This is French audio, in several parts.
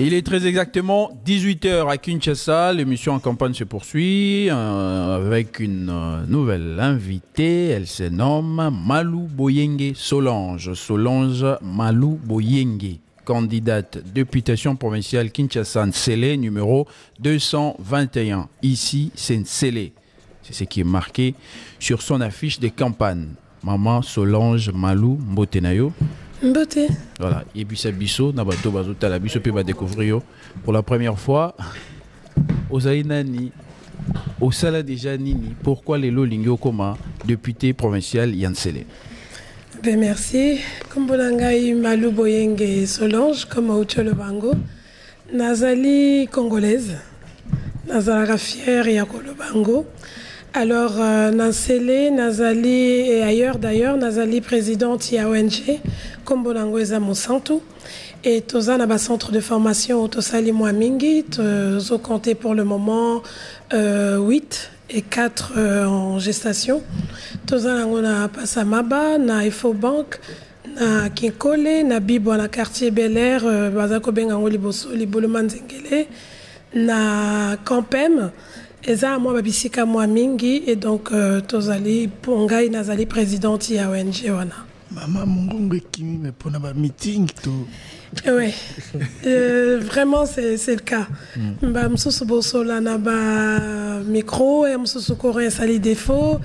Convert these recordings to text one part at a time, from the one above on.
Il est très exactement 18h à Kinshasa. L'émission en campagne se poursuit avec une nouvelle invitée. Elle se nomme Malou Boyenge Solange. Solange Malou Boyenge, candidate députation provinciale Kinshasa Nsele numéro 221. Ici, c'est Nsele. C'est ce qui est marqué sur son affiche de campagne. Maman Solange Malou Mbotenayo. Mbote. Voilà, et puis c'est Bisso, Nabato Bazota, la Bisso peut découvrir pour la première fois. Ozaïnani, au Sala déjà Nini, pourquoi les Lolingyo Koma, député provincial Yansele? Ben merci. Comme Bolangai Malou Boyenge Solange, comme Aucholo Bango, Nazali congolaise, Nazala fière Yakolo Bango. Alors, Nansele, Nazali et ailleurs d'ailleurs, Nazali présidente ya ONG, comme Bolangweza Monsanto, et Toza Naba centre de formation Tosali Mwamingi, Tozo compté pour le moment 8 et 4 en gestation. Toza Nangona Passamaba, na Bank, na Kinkole, na Bibo na quartier Bel Air, Bazako Bengango Liboso, Liboloman Zengele, na Campem. Eza moi babisika moi mingi et donc tozali pongai nazali présidente ya ONG wana. Maman Mungongo kimi me pona ba meeting to. Ouais. Vraiment c'est le cas. Ba msusu bosola na ba micro et msusu courant sali défaut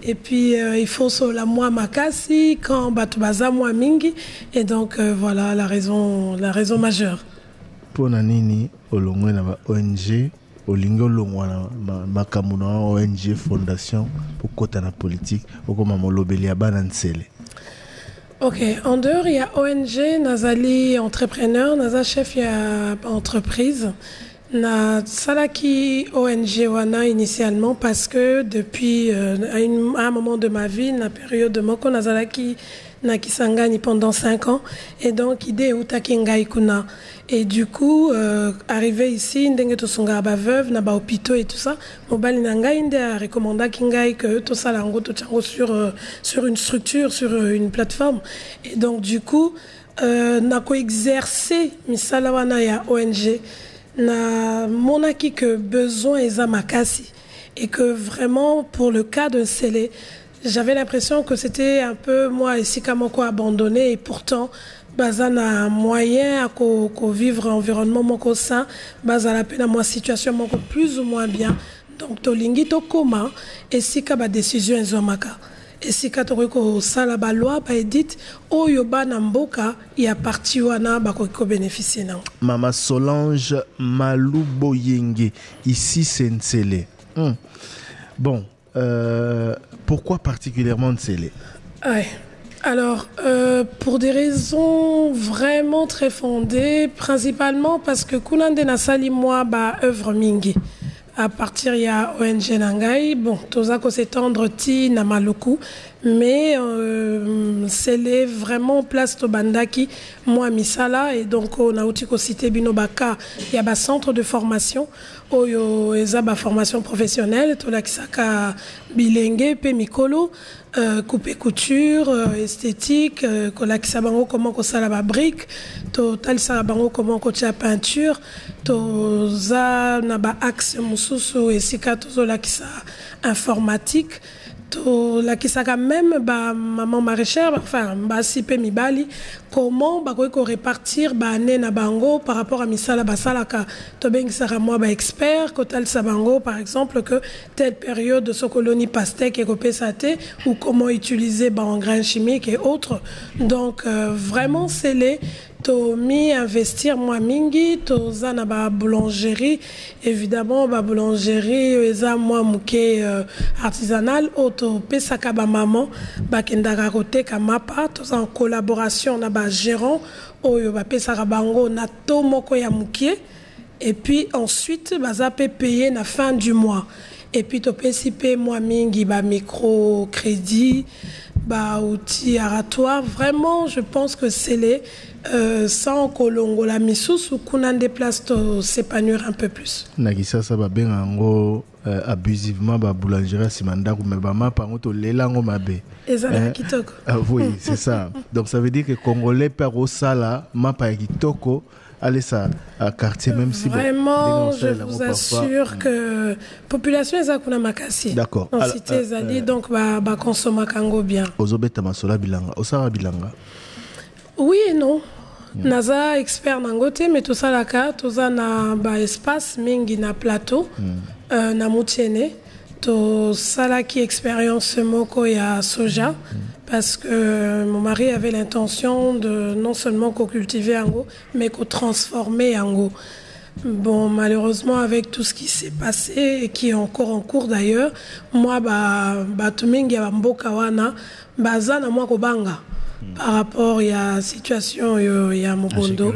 et puis il faut la moi makasi quand batu baza moi mingi et donc voilà la raison majeure. Pona nini olongwe na ba ONG Olingo longwana makamuna ONG fondation pour kota na politique okoma molobeli ya bana Nsele. OK, en dehors il y a ONG, nazali entrepreneur, naza chef ya entreprise. Na salaki ONG wana initialement parce que depuis à un moment de ma vie, na période de moko nazalaki na Kisangani pendant 5 ans et donc idée utakingai kuna. Et du coup, arrivé ici, ndenge to songa ba veuve na ba hôpitaux et tout ça, mobali nanga inde a recommandé kingai que to salango to chango sur une structure, sur une plateforme. Et donc du coup, na ko exercer misala wana ya ONG na monaki que besoin eza makasi et que vraiment pour le cas de Nsele, j'avais l'impression que c'était un peu moi ici kamoko abandonné et pourtant bazana moyen à vivre environnement moko sain, bazala peine à moi situation moko plus ou moins bien. Donc tolingi to koma et si ka ba décision ezomaka. Et si ka to ko sala ba loi ba edit oyo bana mboka ya parti wana ba ko bénéficier na. Mama Solange Malou Boyenge, ici c'est Nsele. Bon, pourquoi particulièrement Nsele? Ouais. Alors, pour des raisons vraiment très fondées, principalement parce que Kunande Nasali moi ba œuvre mingi. À partir il y a ONG Nangai, bon, Tozako s'étendre ti na Maluku, mais c'est vraiment place Tobandaki, moi Misala, et donc on a aussi cité Binobaka, il y a un centre de formation, oyo ezaba formation professionnelle, Tolakisaka Bilenge, Pemikolo, couper couture, esthétique, kolakisa bango comment ko sala ba brique, to talisa bango comment ko tia peinture, to za na ba axe mususu esika to lakisa informatique, to lakisa quand même ba maman maraîchère, enfin ba sipe mibali, comment ba ko répartir ba ane na bango par rapport à misala basalaka, to bengisaka moi ba expert, ko talisa bango par exemple que telle période de ce colonie pastèque et copesate ou comment utiliser en grains chimiques et autres. Donc vraiment c'est les to mi investir moi mingi to zana ba boulangerie évidemment ba boulangerie eza moi muke artisanal auto pesaka ba maman ba kendaka kote ka mapa to en collaboration na ba gérant oyo ba pesaka bango na to moko ya muke et puis ensuite baza pe payer na fin du mois. Et puis to PCP moi mingi ba microcrédit ba outil aratoire vraiment je pense que c'est les sans kolongo la misusu kuna des places to s'épanouir un peu plus. Nagisa ça ba bengango abusivement ba boulangerie simanda ko me ba mapa ngoto lelango mabe. Ezala kitoko. Oui, c'est ça. Donc ça veut dire que congolais par au sala mapa ya kitoko aller ça à quartier même si vraiment je vous assure que population ezakuna makasi. D'accord. En cité ezali donc ba consommer kango bien. Ozobeta masola bilanga, osara bilanga. Oui et non. Naza expert nangote mais tout ça la carte, toza na ba espace mingi na plateau na mutiene. To sala qui expérience moko ya soja parce que mon mari avait l'intention de non seulement cultiver ango mais transformer ango. Bon, malheureusement avec tout ce qui s'est passé et qui est encore en cours d'ailleurs, moi tumingi ya mboka wana bazana moi kobanga par rapport à la situation ya mobondo.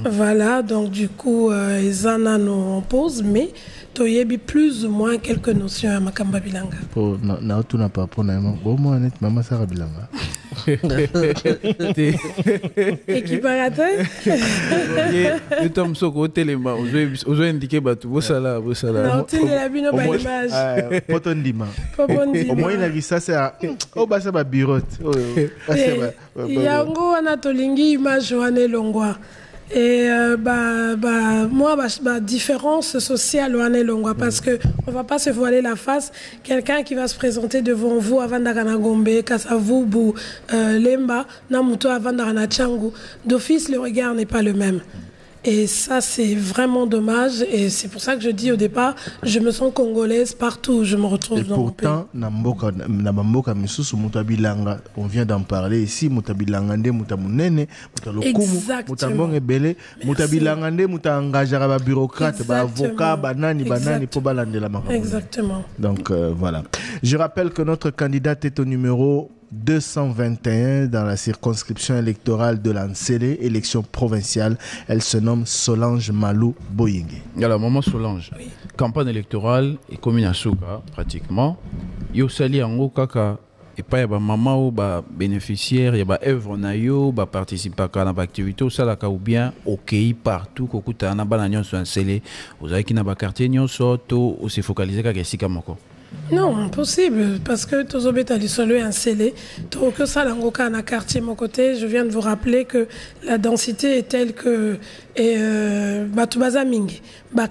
Voilà, donc du coup ezana nous pose mais toyebi plus ou moins quelques notions à makamba bilanga. Po na tu na pas pour na moi net maman sara bilanga. Équiparate. Et Tom Soko telema ozo indiquer batu bosala. Non, tu la bino ba image. Potondima. Au moins il a ça c'est oh ba ça ba birote. Yango wana tolingi image wana longwa. Et moi différence sociale parce que on va pas se voiler la face. Quelqu'un qui va se présenter devant vous avant d'arana Gombe, Kasavubu, Lemba, Namuto avant d'arana Changu, d'office le regard n'est pas le même. Et ça, c'est vraiment dommage. Et c'est pour ça que je dis au départ, je me sens congolaise partout où je me retrouve dans mon pays. On vient d'en parler ici. Exactement. Donc voilà. Je rappelle que notre candidate est au numéro 221 dans la circonscription électorale de l'Ansele, élection provinciale. Elle se nomme Solange Malou Boyenge. Alors, maman Solange, oui. Campagne électorale et commune à Souka, pratiquement. Yo sali ango kaka et pas yaba maman ou ba bénéficiaire, yaba œuvre na yo, ba participer à na activité ou ça la ou bien OK partout kokuta na bana nyonso Ansele, vous avez qui na ba quartier nyonso to ou se focaliser ka kesika moko. Non, impossible, parce que Tozobeta Lissolo est scellé. Que ça, l'angoka na quartier, mon côté, je viens de vous rappeler que la densité est telle que Batubaza Mingi.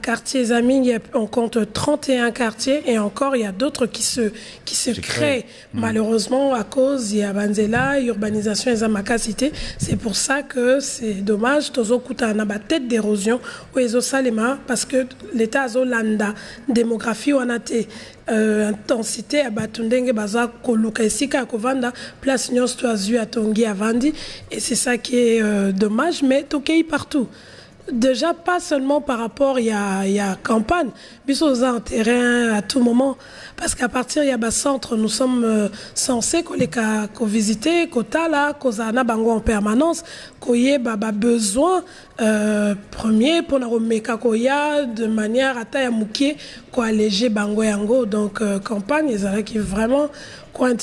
Quartier Zaming, on compte 31 quartiers et encore il y a d'autres qui se créent. Malheureusement, à cause, il y a Banzela, urbanisation et Zamakacité. C'est pour ça que c'est dommage. Tozokuta na ba tête d'érosion ou Ezosalema parce que l'État Azolanda, démographie ou anate. Intensité à Batundenge Baza Koluka Esika Kovanda place Nyos Toazu à Tongi à Vandi et c'est ça qui est dommage mais Tokei partout. Déjà pas seulement par rapport il y a campagne, mais aux un terrain à tout moment parce qu'à partir il y a bas centre nous sommes censés qu'on visiter kota là kozana bango en permanence koye baba besoin premier pour na remeka koya de manière à taille mukie ko alléger bango yango donc campagne ezala qui vraiment coin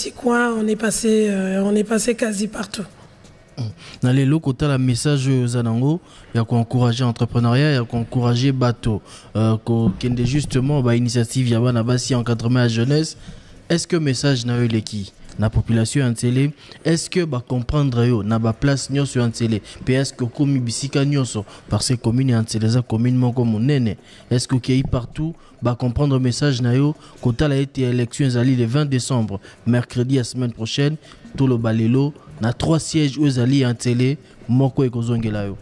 on est passé quasi partout. Dans les locaux, tu as le message Zanango, il y a encourager l'entrepreneuriat, il y a encourager bateau, qu'il justement bah initiative yaba na basi encadrement à la jeunesse. Est-ce que message na eu qui la population en télé, est-ce que bah comprendre yo na ba place nyoso en télé, puis est-ce que comme bisika nyoso parce que commune en télé ça commune moko monene, est-ce que qui partout bah comprendre message na yo kota la été élection zali le 20 décembre, mercredi la semaine prochaine, tout le balelo na 3 sièges aux alliés en télé moko e kozongela yo.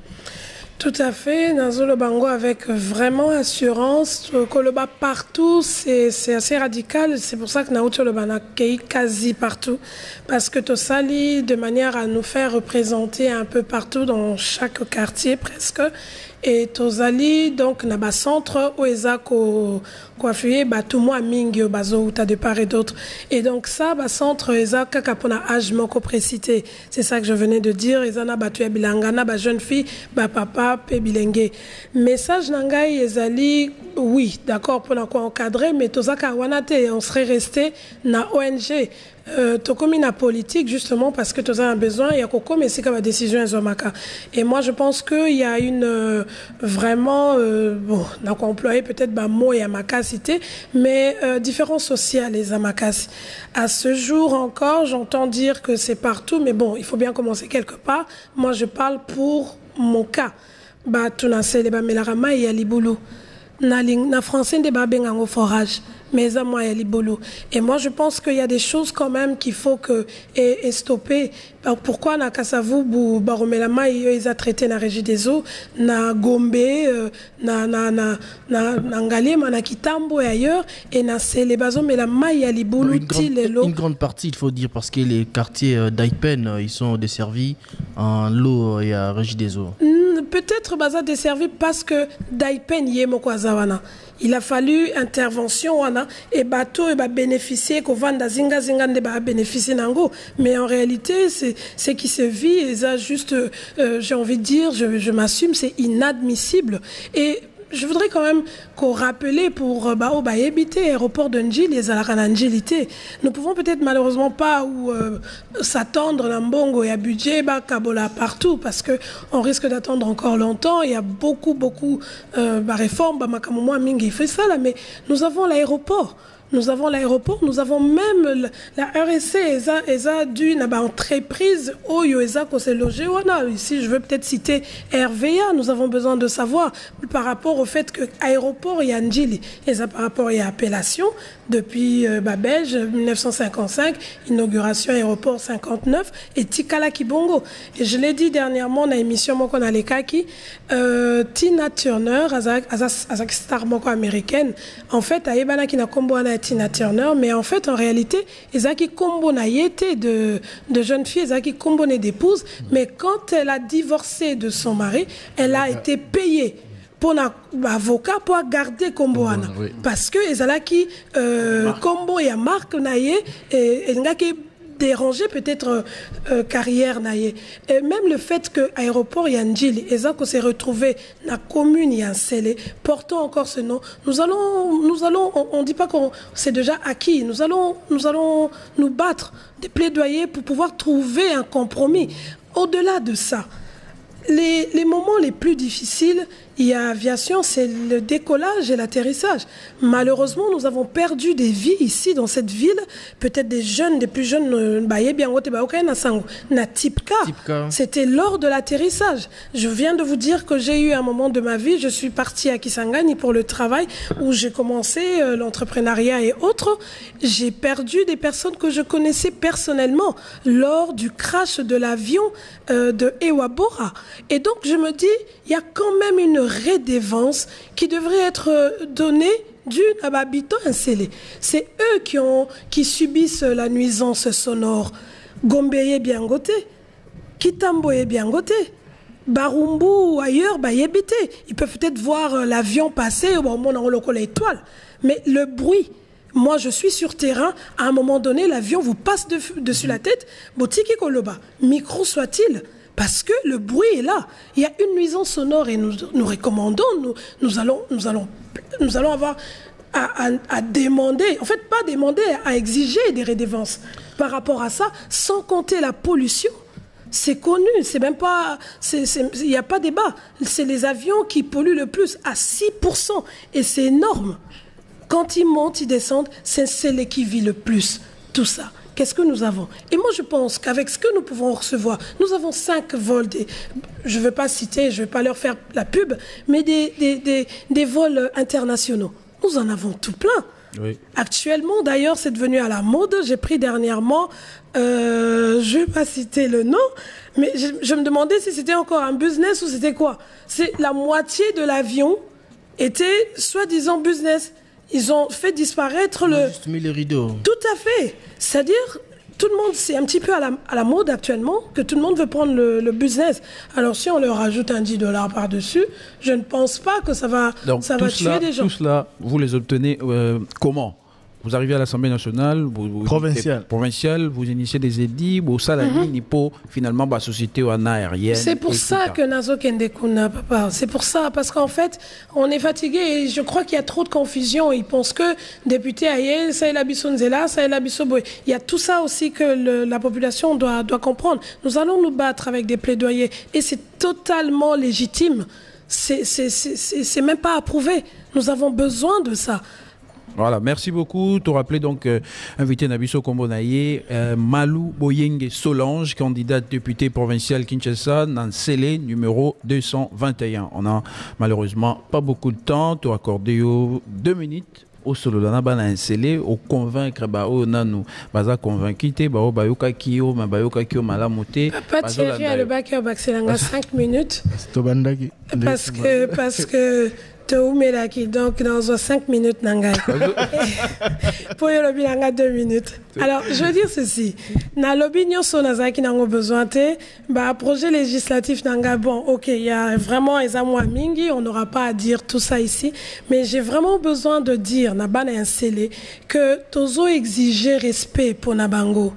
Tout à fait, Nazolo Bango avec vraiment assurance, Koloba partout, c'est assez radical, c'est pour ça que Naoto le Banakei quasi partout, parce que Tosali, de manière à nous faire représenter un peu partout dans chaque quartier presque, et Tosali, donc, Naba Centre, Oeza, Koafuye, Batumo, Mingi, Bazo, Outa de part et d'autre. Et donc, ça, Centre, Oeza, Kakapona, âge, moko précité. C'est ça que je venais de dire. Ezana, Batuya, Bilangana, jeune fille, Papa, Pe Bilenge. Message, Nangai, Ezali, oui, d'accord, pour encadrer, mais Tozaka, Wanate, on serait resté, na ONG. Tokomi na politique justement parce que tu as un besoin il y a Koko mais c'est comme la décision Zomaka et moi je pense que il y a une vraiment bon on a employé peut-être mot et amakacité mais différence sociale les amakas à ce jour encore j'entends dire que c'est partout mais bon il faut bien commencer quelque part moi je parle pour mon cas ba tunasele ba melarama ya libulu na français de ba bengango forage mais à moi ya libulu. Et moi je pense qu'il y a des choses quand même qu'il faut que et stopper. Pourquoi na Kasavu bu baromelama ils a traité na régie des eaux na Gombe na Ngalema na Kitambo et ailleurs et na les bazo mais la maille à libulu une grande partie il faut dire parce que les quartiers d'Aipen ils sont desservis en l'eau et à régie des eaux. Peut-être baza desservi parce que d'Aipen yemo kwa zawana. Il a fallu intervention et bateau et bénéficier qu'on vende zinga de bénéficier nango, mais en réalité c'est qui se vit et ça juste j'ai envie de dire je m'assume, c'est inadmissible. Et je voudrais quand même qu'on rappelle pour éviter l'aéroport de Njili et la Njilité. Nous pouvons peut-être malheureusement pas s'attendre à Mbongo et à budget Kabola partout parce que on risque d'attendre encore longtemps. Il y a beaucoup réformes Mingi fait ça là, mais nous avons l'aéroport. Nous avons l'aéroport, nous avons même la RSC, ESA d'une entreprise Oyo ESA qu'on s'est logé. Ici, je veux peut-être citer RVA. Nous avons besoin de savoir par rapport au fait que l'aéroport y a Njili, ESA par rapport à l'appellation depuis Belge 1955, inauguration aéroport 59 et Tikala Kibongo. Et je l'ai dit dernièrement dans l'émission Moko Nalekaki, Tina Turner, Azak star Moko américaine, en fait, Aïbana qui n'a combo Tina Turner, mais en fait, en réalité, Ezaki Kombo n'a été de jeune fille, Ezaki Kombo n'est d'épouse, mais quand elle a divorcé de son mari, elle a été payée pour un avocat pour garder Kombo Ana. Oui. Parce que Ezalaki Kombo et Marc Naye et Ngaki déranger peut-être carrière naïe. Et même le fait que aéroport Yanjili et ça qu'on s'est retrouvé dans la commune Yansele portant encore ce nom, nous allons on dit pas qu'on c'est déjà acquis, nous allons nous battre des plaidoyers pour pouvoir trouver un compromis. Au-delà de ça, les moments les plus difficiles, il y a aviation, c'est le décollage et l'atterrissage. Malheureusement, nous avons perdu des vies ici dans cette ville. Peut-être des jeunes, des plus jeunes, c'était lors de l'atterrissage. Je viens de vous dire que j'ai eu un moment de ma vie, je suis partie à Kisangani pour le travail où j'ai commencé l'entrepreneuriat et autres. J'ai perdu des personnes que je connaissais personnellement lors du crash de l'avion de Ewabora. Et donc, je me dis, il y a quand même une rédévance qui devrait être donnée d'une à Babito Insélé. C'est eux qui subissent la nuisance sonore. Gombeye Biangote, Kitamboye Biangote, Barumbu ou ailleurs, Bayebite. Ils peuvent peut-être voir l'avion passer, bon, on a l'étoile. Mais le bruit, moi je suis sur terrain, à un moment donné, l'avion vous passe dessus la tête, Botiki Koloba, micro soit-il. Parce que le bruit est là. Il y a une nuisance sonore et nous recommandons, nous allons avoir à demander, en fait pas demander, à exiger des rédévances par rapport à ça, sans compter la pollution. C'est connu, c'est même pas, il n'y a pas débat. C'est les avions qui polluent le plus à 6%. Et c'est énorme. Quand ils montent, ils descendent, c'est celle qui vit le plus. Tout ça. Qu'est-ce que nous avons? Et moi, je pense qu'avec ce que nous pouvons recevoir, nous avons 5 vols, je ne veux pas citer, je ne vais pas leur faire la pub, mais des vols internationaux. Nous en avons tout plein. Oui. Actuellement, d'ailleurs, c'est devenu à la mode. J'ai pris dernièrement, je ne vais pas citer le nom, mais je me demandais si c'était encore un business ou c'était quoi. C'est la moitié de l'avion était soi-disant business. Ils ont fait disparaître le... Juste mis les rideaux. Tout à fait. C'est-à-dire, tout le monde, c'est un petit peu à la mode actuellement, que tout le monde veut prendre le business. Alors, si on leur rajoute un $10 par-dessus, je ne pense pas que ça va tuer des gens. Tout cela, vous les obtenez comment? Vous arrivez à l'Assemblée nationale, provinciale, vous initiez des édits, vous salariez pour finalement la société aérienne. C'est pour ça que Nazo Kendekuna, papa. C'est pour ça, parce qu'en fait, on est fatigué et je crois qu'il y a trop de confusion. Ils pensent que député aïe, ça est la Bissonzela, ça est la Bissoboy. Il y a tout ça aussi que la population doit comprendre. Nous allons nous battre avec des plaidoyers et c'est totalement légitime. C'est même pas approuvé. Nous avons besoin de ça. Voilà, merci beaucoup. Tu rappelais donc invité Nabiso Kombonaye, Malou Boyenge Solange, candidate députée provinciale Kinshasa, dans Sélé, numéro 221. On a malheureusement pas beaucoup de temps. Tu as accordé 2 minutes. Au solo dana bana insélé au convaincre ba o nanu baza convainquité ba o bayoka kio malamoté Papa Thierry à le bac baxelanga 5 minutes parce que Toumelaki, donc dans 5 minutes nangai. Pour le lobby nanga 2 minutes. Alors, je veux dire ceci. Na lobby nyoso nazaki nango besoin te, bah projet législatif nanga bon, OK, il y a vraiment ezamwa mingi, on n'aura pas à dire tout ça ici, mais j'ai vraiment besoin de dire na bana insélé que tozo exiger respect pour Nabango.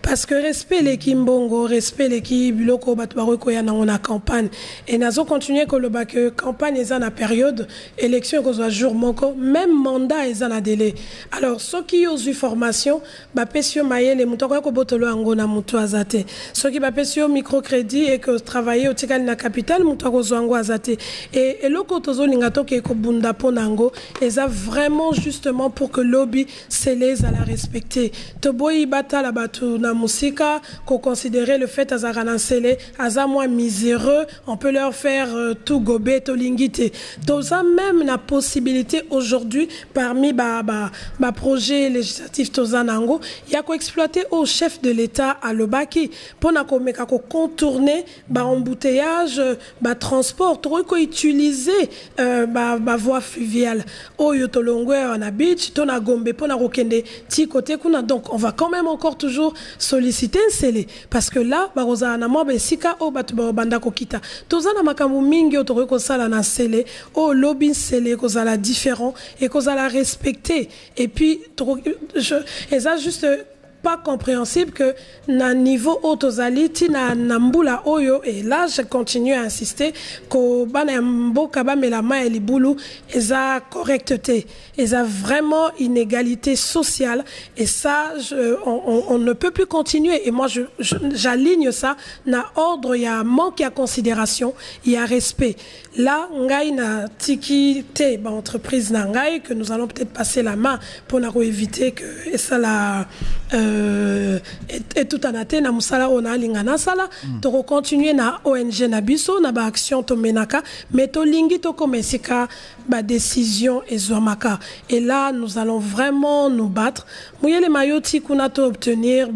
Parce que respect l'équipe Mbongo, respect l'équipe Biloko Batbaroko ya na campagne. Et nazo continuer que le bac campagne est en période, élection que soit jour moko, même mandat est en délai. Alors, ceux qui ont eu formation, bah pesio maye les moutons ko botolo angona mutu azate. Ceux qui ba pesio microcrédit et que travailler au tikali na capital mutu ko zango azate. Et loko tozo lingato ke ko bunda ponango, et ça vraiment justement pour que lobby les à la respecter. Toboyi bata la batu na musika qu'on considérait le fait azaranansele aza moins miséreux, on peut leur faire tout gobé to lingité. Donc ça même la possibilité aujourd'hui parmi projet législatif tozanango, il y a qu'à exploiter au chef de l'État à l'Obaki pour na komeka ko contourner embouteillage transport to ko utiliser voie fluviale au yotolongwe on a beach to na gombe pour na rokende ti côté kuna. Donc on va quand même encore toujours solliciter Nsele parce que là baroza na mo besika o batu banda kokita tozana makambu mingi otoko ko sala na Nsele o lobby Nsele ko sala différent et ko sala respecter et puis et ça juste pas compréhensible que na niveau autozaliti na mbula oyo. Et là je continue à insister que bana mboka ba melama elibulu eza correcteté, eza vraiment inégalité sociale et ça on ne peut plus continuer. Et moi j'aligne ça na ordre, il y a manque à considération, il y a respect. Là ngai na tiki te entreprise na ngai que nous allons peut-être passer la main pour éviter que et ça la et tout en athée na musala ona lingana sala to continuer na ONG na biso na ba action to menaka mais to lingi to komesika ba décision ezwamaka. Et là nous allons vraiment nous battre muyele mayoti kuna to obtenir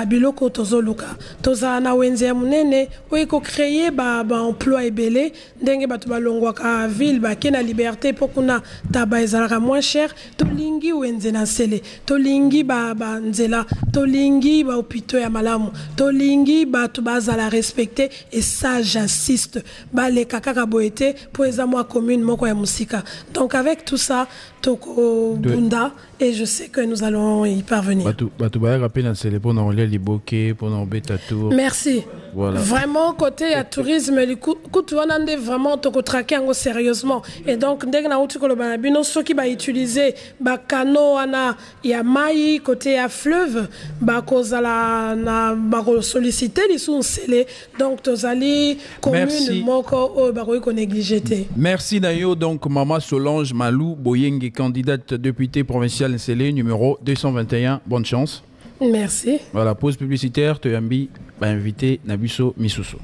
biloko tozoluka toza na wenze munene oiko créer emploi ebele ndenge batu balongwaka ville kena liberté pour kuna taba ezalaka moins cher to lingi wenze na Nsele to lingi nzela tolingi hôpitaux ya malamu tolingi batu bazala respecter. Et ça j'insiste les kaka boete pour les amours communes moko ya musika. Donc avec tout ça toko bunda et je sais que nous allons y parvenir. Batu ba rappeler dans Nsele pour na liboke pour na beta tour. Merci. Voilà. Vraiment côté à tourisme kutu wanande vraiment toko traquer ngo sérieusement. Et donc ndenge na uti ko lo bino ceux qui ba utiliser canot ana ya mai côté à fleuve kozala na solliciter les sous Nsele. Donc tozali commune moko ko négligé. Merci Nayo. Donc Maman Solange Malou Boyenge, candidate députée provinciale Nsele numéro 221. Bonne chance. Merci. Voilà, pause publicitaire, Toyambi va inviter Nabiso Misuso.